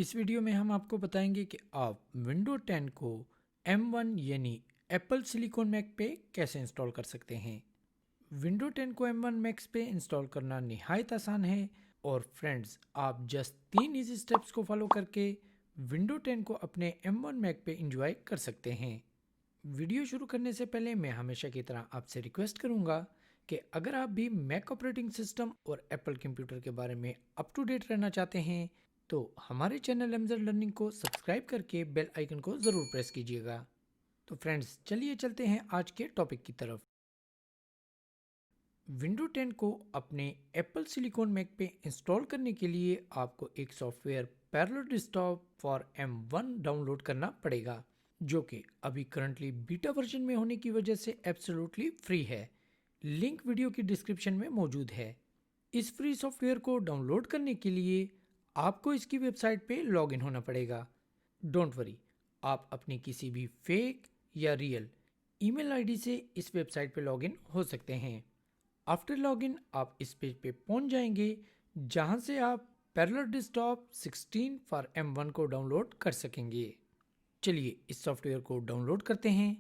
इस वीडियो में हम आपको बताएंगे कि आप विंडो 10 को M1 यानी एप्पल सिलिकॉन मैक पे कैसे इंस्टॉल कर सकते हैं। विंडो 10 को M1 मैक्स पे इंस्टॉल करना निहायत आसान है और फ्रेंड्स आप जस्ट 3 इजी स्टेप्स को फॉलो करके विंडो 10 को अपने M1 मैक पे इंजॉय कर सकते हैं। वीडियो शुरू करने से पहले मैं हमेशा की तरह आपसे रिक्वेस्ट करूंगा कि अगर आप भी मैक ऑपरेटिंग सिस्टम और एप्पल कंप्यूटर के बारे में अप टू डेट रहना चाहते हैं तो हमारे चैनल एमजेड लर्निंग को सब्सक्राइब करके बेल आइकन को ज़रूर प्रेस कीजिएगा। तो फ्रेंड्स चलिए चलते हैं आज के टॉपिक की तरफ। विंडो 10 को अपने एप्पल सिलिकॉन मैक पे इंस्टॉल करने के लिए आपको एक software parallel desktop for M1 download करना पड़ेगा, जो कि अभी करंटली बीटा वर्जन में होने की वजह से एब्सोल्युटली फ्री है। लिंक वीडियो की डिस्क्रिप्शन में मौजूद है। इस फ्री सॉफ्टवेयर को डाउनलोड करने के लिए आपको इसकी वेबसाइट पे लॉगिन होना पड़ेगा। डोंट वरी, आप अपनी किसी भी फेक या रियल ईमेल आईडी से इस वेबसाइट पे लॉगिन हो सकते हैं। आफ्टर लॉगिन आप इस पेज पे पहुंच जाएंगे जहां से आप पैरेलल डेस्कटॉप 16 फॉर M1 को डाउनलोड कर सकेंगे। चलिए इस सॉफ्टवेयर को डाउनलोड करते हैं।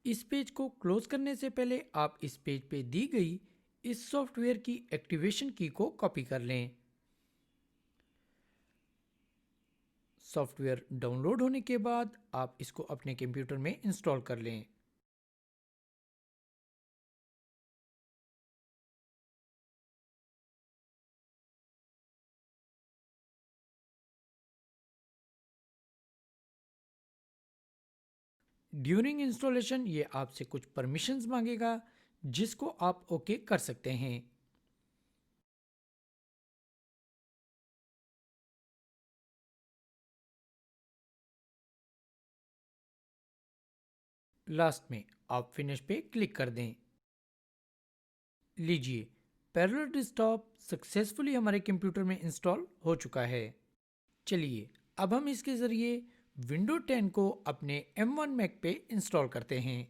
इस पेज को क्लोज करने से पहले आप इस पेज पे दी गई इस सॉफ्टवेयर की एक्टिवेशन की को कॉपी कर लें। सॉफ्टवेयर डाउनलोड होने के बाद आप इसको अपने कंप्यूटर में इंस्टॉल कर लें। ड्यूरिंग इंस्टॉलेशन ये आपसे कुछ परमिशंस मांगेगा जिसको आप ओके कर सकते हैं। लास्ट में आप फिनिश पे क्लिक कर दें। लीजिए, पैरेलल डेस्कटॉप सक्सेसफुली हमारे कंप्यूटर में इंस्टॉल हो चुका है। चलिए अब हम इसके ज़रिए विंडो 10 को अपने M1 मैक पे इंस्टॉल करते हैं।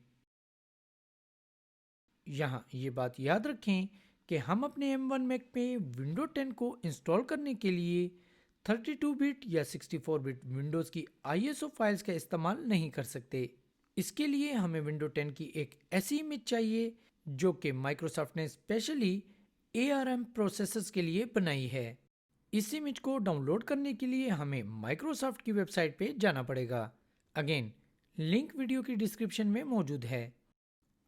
यहाँ ये बात याद रखें कि हम अपने M1 मैक पे विंडो 10 को इंस्टॉल करने के लिए 32 बिट या 64 बिट विंडोज़ की ISO फाइल्स का इस्तेमाल नहीं कर सकते। इसके लिए हमें विंडो 10 की एक ऐसी इमेज चाहिए जो कि माइक्रोसॉफ्ट ने स्पेशली ARM प्रोसेसर्स के लिए बनाई है। इस इमेज को डाउनलोड करने के लिए हमें माइक्रोसॉफ्ट की वेबसाइट पे जाना पड़ेगा। अगेन लिंक वीडियो की डिस्क्रिप्शन में मौजूद है।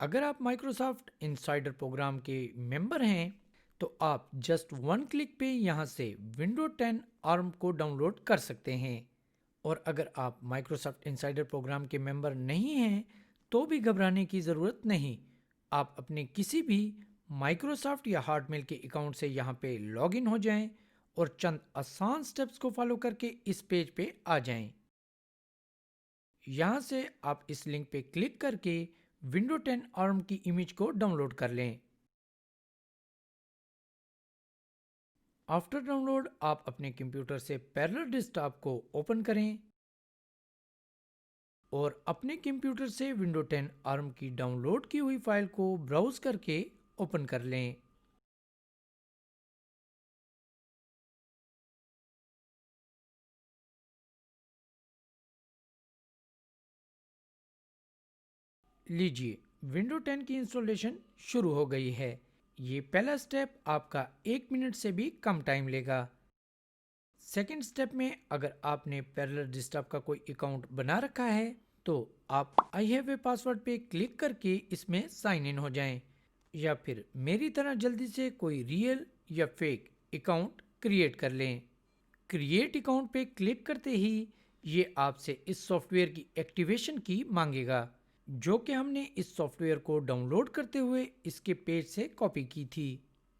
अगर आप माइक्रोसॉफ्ट इनसाइडर प्रोग्राम के मेंबर हैं तो आप जस्ट वन क्लिक पे यहाँ से विंडो 10 ARM को डाउनलोड कर सकते हैं। और अगर आप माइक्रोसॉफ्ट इनसाइडर प्रोग्राम के मेंबर नहीं हैं तो भी घबराने की ज़रूरत नहीं। आप अपने किसी भी माइक्रोसॉफ्ट या हॉटमेल के अकाउंट से यहाँ पे लॉगिन हो जाएं और चंद आसान स्टेप्स को फॉलो करके इस पेज पे आ जाएं। यहाँ से आप इस लिंक पे क्लिक करके विंडो 10 ARM की इमेज को डाउनलोड कर लें। आफ्टर डाउनलोड आप अपने कंप्यूटर से पैरेलल डेस्कटॉप को ओपन करें और अपने कंप्यूटर से विंडो 10 ARM की डाउनलोड की हुई फाइल को ब्राउज करके ओपन कर लें। लीजिए, विंडो 10 की इंस्टॉलेशन शुरू हो गई है। ये पहला स्टेप आपका 1 मिनट से भी कम टाइम लेगा। सेकेंड स्टेप में अगर आपने पैरेलल डेस्कटॉप का कोई अकाउंट बना रखा है तो आप आई हैव ए पासवर्ड पे क्लिक करके इसमें साइन इन हो जाएं, या फिर मेरी तरह जल्दी से कोई रियल या फेक अकाउंट क्रिएट कर लें। क्रिएट अकाउंट पे क्लिक करते ही ये आपसे इस सॉफ्टवेयर की एक्टिवेशन की मांगेगा, जो कि हमने इस सॉफ्टवेयर को डाउनलोड करते हुए इसके पेज से कॉपी की थी।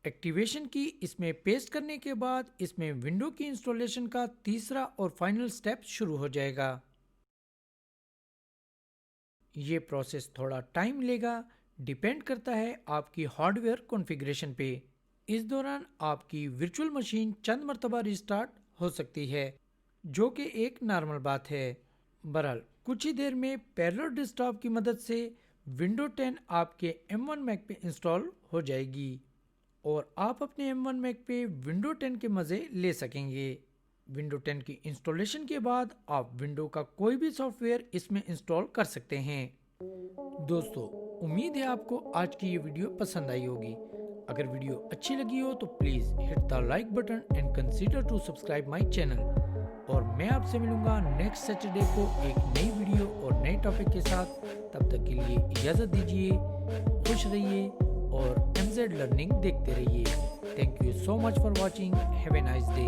एक्टिवेशन की इसमें पेस्ट करने के बाद इसमें विंडो की इंस्टॉलेशन का तीसरा और फाइनल स्टेप शुरू हो जाएगा। ये प्रोसेस थोड़ा टाइम लेगा, डिपेंड करता है आपकी हार्डवेयर कॉन्फ़िगरेशन पे। इस दौरान आपकी वर्चुअल मशीन चंद मरतबा रिस्टार्ट हो सकती है, जो कि एक नॉर्मल बात है। बहरहाल कुछ ही देर में पैरेलल डेस्कटॉप की मदद से विंडो 10 आपके M1 मैक पे इंस्टॉल हो जाएगी। اور آپ اپنے M1 Mac پہ ونڈو 10 کے مزے لے سکیں گے۔ ونڈو 10 کی انسٹالیشن کے بعد آپ ونڈو کا کوئی بھی سافٹ ویئر اس میں انسٹال کر سکتے ہیں۔ دوستو، امید ہے آپ کو آج کی یہ ویڈیو پسند آئی ہوگی۔ اگر ویڈیو اچھی لگی ہو تو please hit the like button and consider to subscribe my channel, اور میں آپ سے ملوں گا نیکسٹ سیٹرڈے کو ایک نئی ویڈیو اور نئے ٹاپک کے ساتھ۔ تب تک کے لیے اجازت دیجیے، خوش رہیے اور MZ لرننگ دیکھتے رہیے۔ Thank you so much for watching, have a nice day.